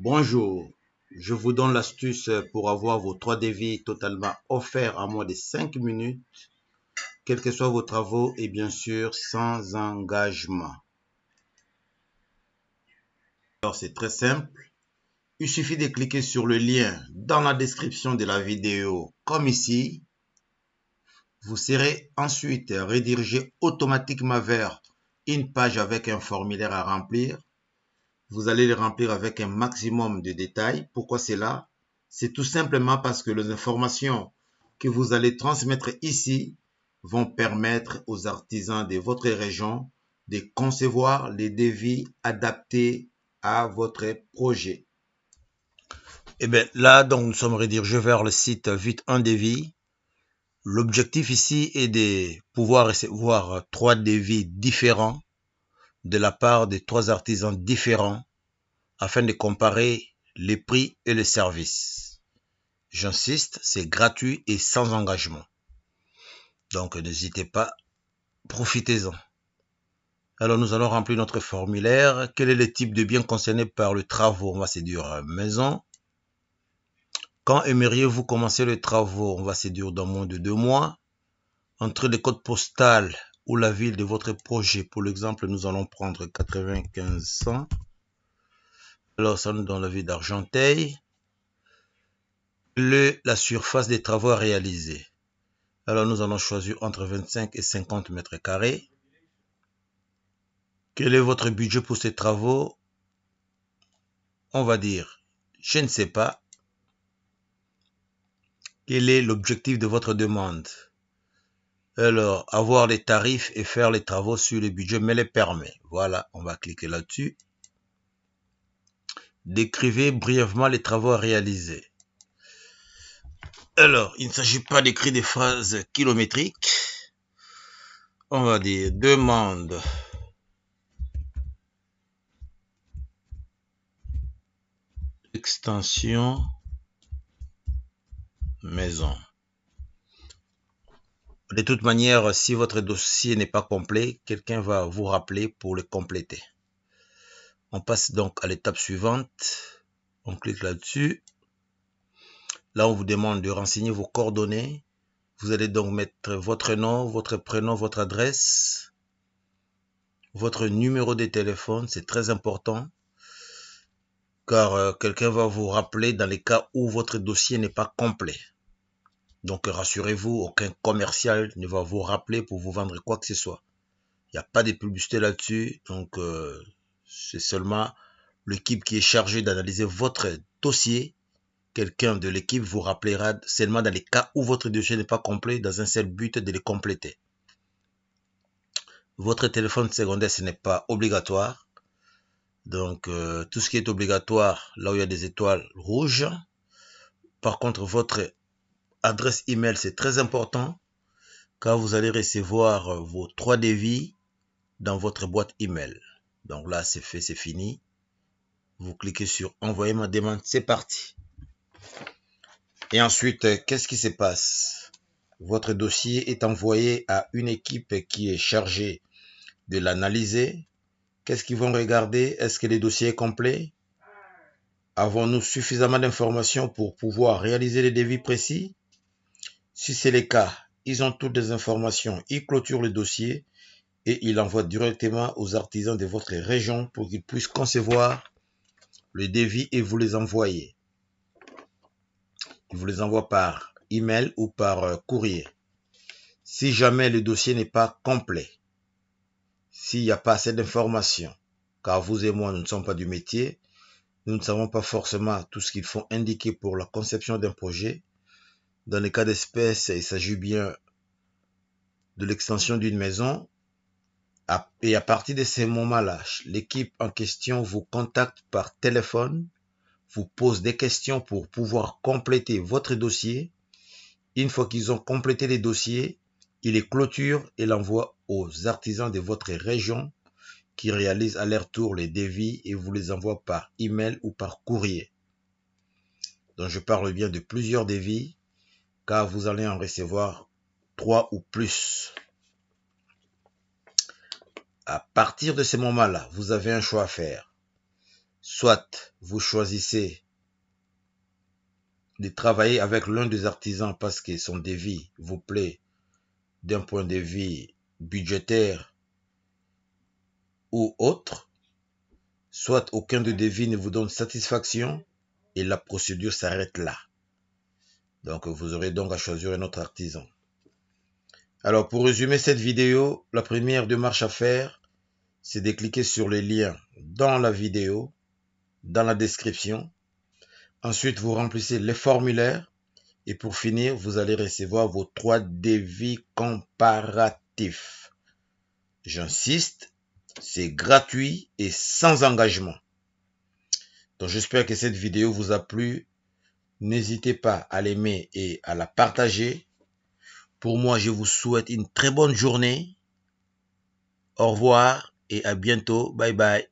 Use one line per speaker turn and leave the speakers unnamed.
Bonjour, je vous donne l'astuce pour avoir vos 3 devis totalement offerts en moins de 5 minutes, quels que soient vos travaux et bien sûr sans engagement. Alors c'est très simple, il suffit de cliquer sur le lien dans la description de la vidéo comme ici. Vous serez ensuite redirigé automatiquement vers une page avec un formulaire à remplir. Vous allez le remplir avec un maximum de détails. Pourquoi cela? C'est tout simplement parce que les informations que vous allez transmettre ici vont permettre aux artisans de votre région de concevoir les devis adaptés à votre projet. Et bien là, donc, nous sommes redirigés vers le site Vite un devis. L'objectif ici est de pouvoir recevoir 3 devis différents de la part de 3 artisans différents afin de comparer les prix et les services. J'insiste, c'est gratuit et sans engagement. Donc n'hésitez pas, profitez-en. Alors nous allons remplir notre formulaire. Quel est le type de bien concerné par le travaux? On va se dire maison. Quand aimeriez-vous commencer les travaux? On va se dire dans moins de 2 mois. Entre le code postal ou la ville de votre projet. Pour l'exemple, nous allons prendre 9500. Alors ça nous donne la ville d'Argenteuil. La surface des travaux à réaliser. Alors nous allons choisir entre 25 et 50 mètres carrés. Quel est votre budget pour ces travaux? On va dire, je ne sais pas. Quel est l'objectif de votre demande? Alors, avoir les tarifs et faire les travaux sur le budget me les permet. Voilà, on va cliquer là-dessus. Décrivez brièvement les travaux à réaliser. Alors, il ne s'agit pas d'écrire des phrases kilométriques. On va dire demande extension maison. De toute manière, si votre dossier n'est pas complet, quelqu'un va vous rappeler pour le compléter. On passe donc à l'étape suivante. On clique là-dessus. Là, on vous demande de renseigner vos coordonnées. Vous allez donc mettre votre nom, votre prénom, votre adresse, votre numéro de téléphone. C'est très important car quelqu'un va vous rappeler dans les cas où votre dossier n'est pas complet. Donc, rassurez-vous, aucun commercial ne va vous rappeler pour vous vendre quoi que ce soit. Il n'y a pas de publicité là-dessus. Donc, c'est seulement l'équipe qui est chargée d'analyser votre dossier. Quelqu'un de l'équipe vous rappellera seulement dans les cas où votre dossier n'est pas complet, dans un seul but de le compléter. Votre téléphone secondaire, ce n'est pas obligatoire. Donc, tout ce qui est obligatoire, là où il y a des étoiles rouges. Par contre, votre adresse email, c'est très important, car vous allez recevoir vos 3 devis dans votre boîte email. Donc là, c'est fait, c'est fini. Vous cliquez sur envoyer ma demande, c'est parti. Et ensuite, qu'est-ce qui se passe? Votre dossier est envoyé à une équipe qui est chargée de l'analyser. Qu'est-ce qu'ils vont regarder? Est-ce que le dossier est complet? Avons-nous suffisamment d'informations pour pouvoir réaliser les devis précis? Si c'est le cas, ils ont toutes les informations. Ils clôturent le dossier et ils l'envoient directement aux artisans de votre région pour qu'ils puissent concevoir le devis et vous les envoyer. Ils vous les envoient par email ou par courrier. Si jamais le dossier n'est pas complet, s'il n'y a pas assez d'informations, car vous et moi, nous ne sommes pas du métier, nous ne savons pas forcément tout ce qu'il faut indiquer pour la conception d'un projet. Dans le cas d'espèce, il s'agit bien de l'extension d'une maison. Et à partir de ces moments-là, l'équipe en question vous contacte par téléphone, vous pose des questions pour pouvoir compléter votre dossier. Une fois qu'ils ont complété les dossiers, ils les clôturent et l'envoient aux artisans de votre région qui réalisent à leur tour les devis et vous les envoient par email ou par courrier. Donc je parle bien de plusieurs devis car vous allez en recevoir 3 ou plus. À partir de ce moment-là, vous avez un choix à faire. soit vous choisissez de travailler avec l'un des artisans parce que son devis vous plaît d'un point de vue budgétaire ou autre, soit aucun de devis ne vous donne satisfaction et la procédure s'arrête là. Donc vous aurez donc à choisir un autre artisan. Alors pour résumer cette vidéo, la première démarche à faire, c'est de cliquer sur le lien dans la vidéo, dans la description. Ensuite, vous remplissez les formulaires et pour finir, vous allez recevoir vos 3 devis comparatifs. J'insiste, c'est gratuit et sans engagement. Donc j'espère que cette vidéo vous a plu. N'hésitez pas à l'aimer et à la partager. Pour moi, je vous souhaite une très bonne journée. Au revoir et à bientôt. Bye bye.